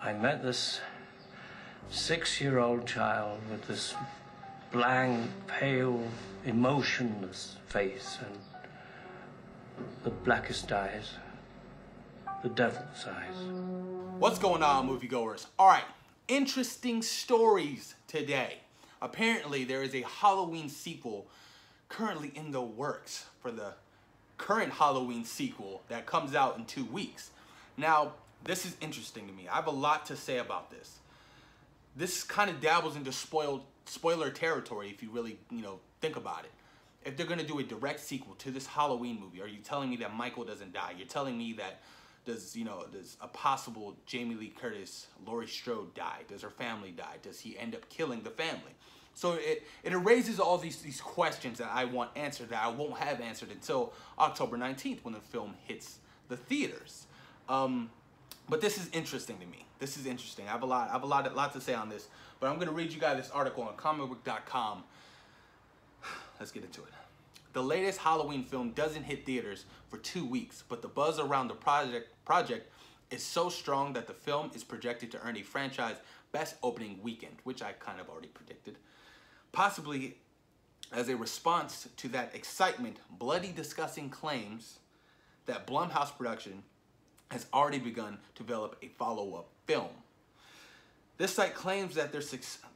I met this 6-year-old child with this blank, pale, emotionless face and the blackest eyes, the devil's eyes. What's going on, moviegoers? All right, interesting stories today. Apparently, there is a Halloween sequel currently in the works for the current Halloween sequel that comes out in 2 weeks. Now, this is interesting to me. I have a lot to say about this. This kind of dabbles into spoiler territory if you really, think about it. If they're going to do a direct sequel to this Halloween movie, are you telling me that Michael doesn't die? You're telling me that does a possible Jamie Lee Curtis, Laurie Strode die? Does her family die? Does he end up killing the family? So it raises all these questions that I want answered that I won't have answered until October 19th when the film hits the theaters. But this is interesting to me. This is interesting. I have a lot to say on this. But I'm going to read you guys this article on comicbook.com. Let's get into it. The latest Halloween film doesn't hit theaters for 2 weeks, but the buzz around the project is so strong that the film is projected to earn a franchise best opening weekend, which I kind of already predicted. Possibly as a response to that excitement, Bloody Disgusting claims that Blumhouse Production has already begun to develop a follow-up film. This site claims that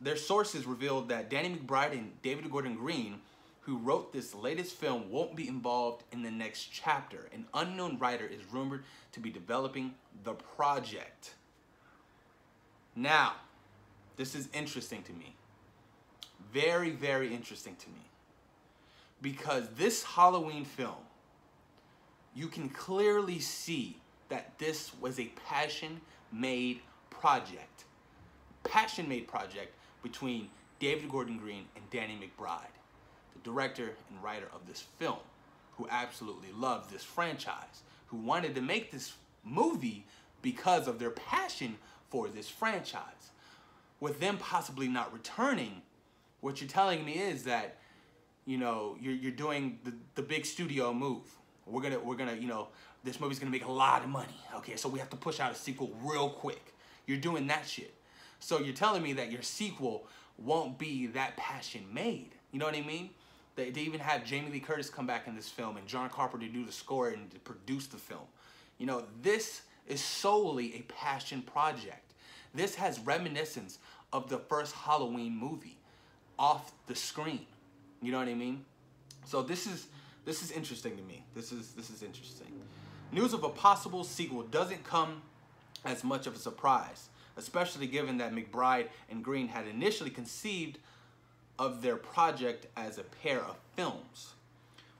their sources revealed that Danny McBride and David Gordon Green, who wrote this latest film, won't be involved in the next chapter. An unknown writer is rumored to be developing the project. Now, this is interesting to me. Very, very interesting to me. Because this Halloween film, you can clearly see that this was a passion-made project. Passion-made project between David Gordon Green and Danny McBride, the director and writer of this film, who absolutely loved this franchise, who wanted to make this movie because of their passion for this franchise. With them possibly not returning, what you're telling me is that, you're doing the big studio move. We're gonna, this movie's gonna make a lot of money. Okay, so we have to push out a sequel real quick. You're doing that shit. So you're telling me that your sequel won't be that passion made. You know what I mean? They even have Jamie Lee Curtis come back in this film and John Carpenter do the score and to produce the film. This is solely a passion project. This has reminiscence of the first Halloween movie off the screen. You know what I mean? So this is interesting to me. This is interesting. News of a possible sequel doesn't come as much of a surprise, especially given that McBride and Green had initially conceived of their project as a pair of films.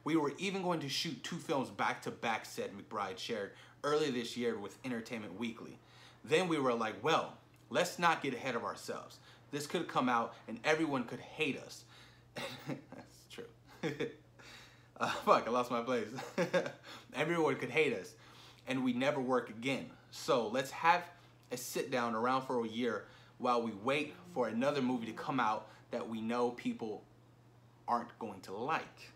We were even going to shoot 2 films back to back, said McBride shared earlier this year with Entertainment Weekly. Then we were like, well, let's not get ahead of ourselves. This could come out and everyone could hate us. That's true. Fuck, I lost my place. Everyone could hate us and we never work again. So let's have a sit down around for a year while we wait for another movie to come out that we know people aren't going to like.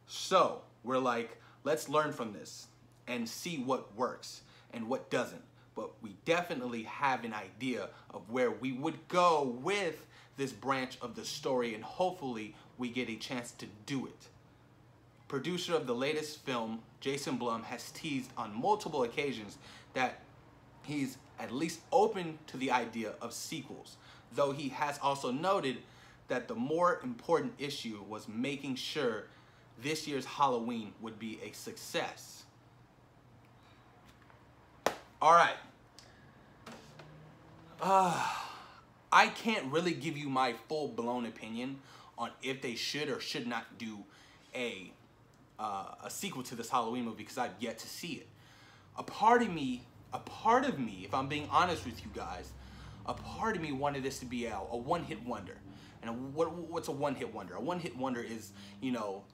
So we're like, let's learn from this and see what works and what doesn't. But we definitely have an idea of where we would go with this branch of the story, and hopefully we get a chance to do it. Producer of the latest film, Jason Blum, has teased on multiple occasions that he's at least open to the idea of sequels, though he has also noted that the more important issue was making sure this year's Halloween would be a success. All right. I can't really give you my full-blown opinion on if they should or should not do a sequel to this Halloween movie because I've yet to see it. A part of me, if I'm being honest with you guys, a part of me wanted this to be a one-hit wonder. And what's a one-hit wonder? A one-hit wonder is,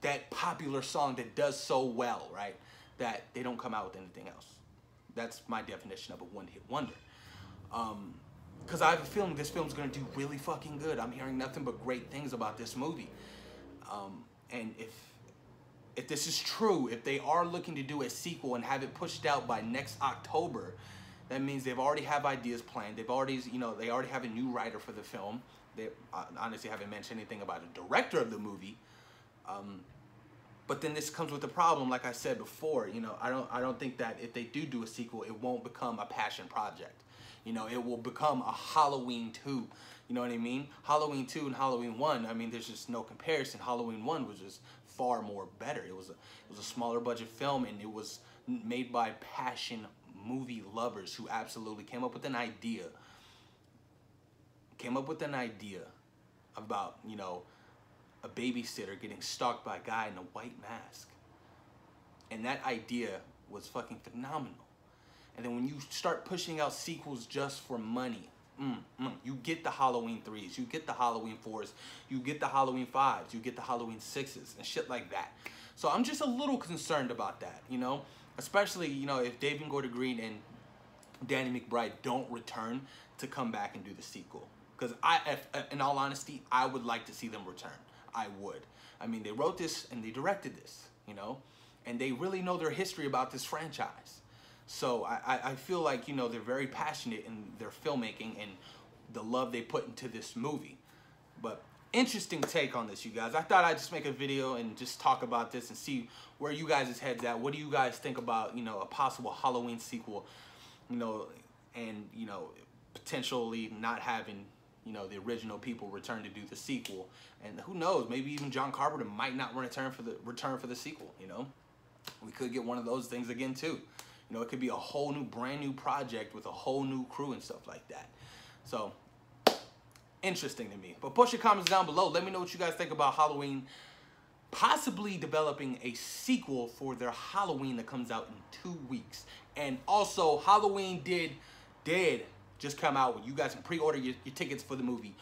that popular song that does so well, right? That they don't come out with anything else. That's my definition of a one-hit wonder. Because I have a feeling this film's gonna do really fucking good. I'm hearing nothing but great things about this movie. And if this is true, if they are looking to do a sequel and have it pushed out by next October, That means they've already have ideas planned. They've already, they already have a new writer for the film. They honestly haven't mentioned anything about a director of the movie. But then this comes with a problem, like I said before. I don't think that if they do a sequel, it won't become a passion project. It will become a Halloween 2. You know what I mean? Halloween 2 and Halloween 1, I mean, there's just no comparison. Halloween 1 was just far more better. It was a smaller budget film, and it was made by passion movie lovers who absolutely came up with an idea. About, a babysitter getting stalked by a guy in a white mask. And that idea was fucking phenomenal. And then when you start pushing out sequels just for money, you get the Halloween 3s, you get the Halloween 4s, you get the Halloween 5s, you get the Halloween 6s, and shit like that. So I'm just a little concerned about that, Especially, if David Gordon Green and Danny McBride don't return to come back and do the sequel. Because in all honesty, I would like to see them return. I would. I mean, they wrote this and they directed this, and they really know their history about this franchise. So I feel like, they're very passionate in their filmmaking and the love they put into this movie. But interesting take on this, you guys. I thought I'd just make a video and just talk about this and see where you guys' heads at. What do you guys think about, a possible Halloween sequel, and, potentially not having, the original people return to do the sequel. And who knows, maybe even John Carpenter might not return for the sequel, We could get one of those things again too. It could be a whole new, brand new project with a whole new crew and stuff like that. So, interesting to me. But post your comments down below. Let me know what you guys think about Halloween possibly developing a sequel for their Halloween that comes out in 2 weeks. And also, Halloween did just come out. You guys can pre-order your tickets for the movie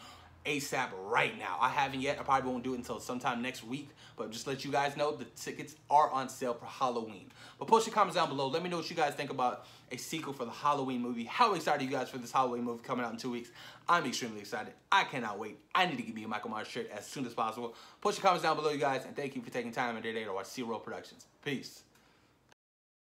ASAP right now. I haven't yet. I probably won't do it until sometime next week. But just let you guys know, the tickets are on sale for Halloween. But post your comments down below. Let me know what you guys think about a sequel for the Halloween movie. How excited are you guys for this Halloween movie coming out in 2 weeks? I'm extremely excited. I cannot wait. I need to get me a Michael Myers shirt as soon as possible. Post your comments down below, you guys. And thank you for taking time in your day to watch C-Roll Productions. Peace.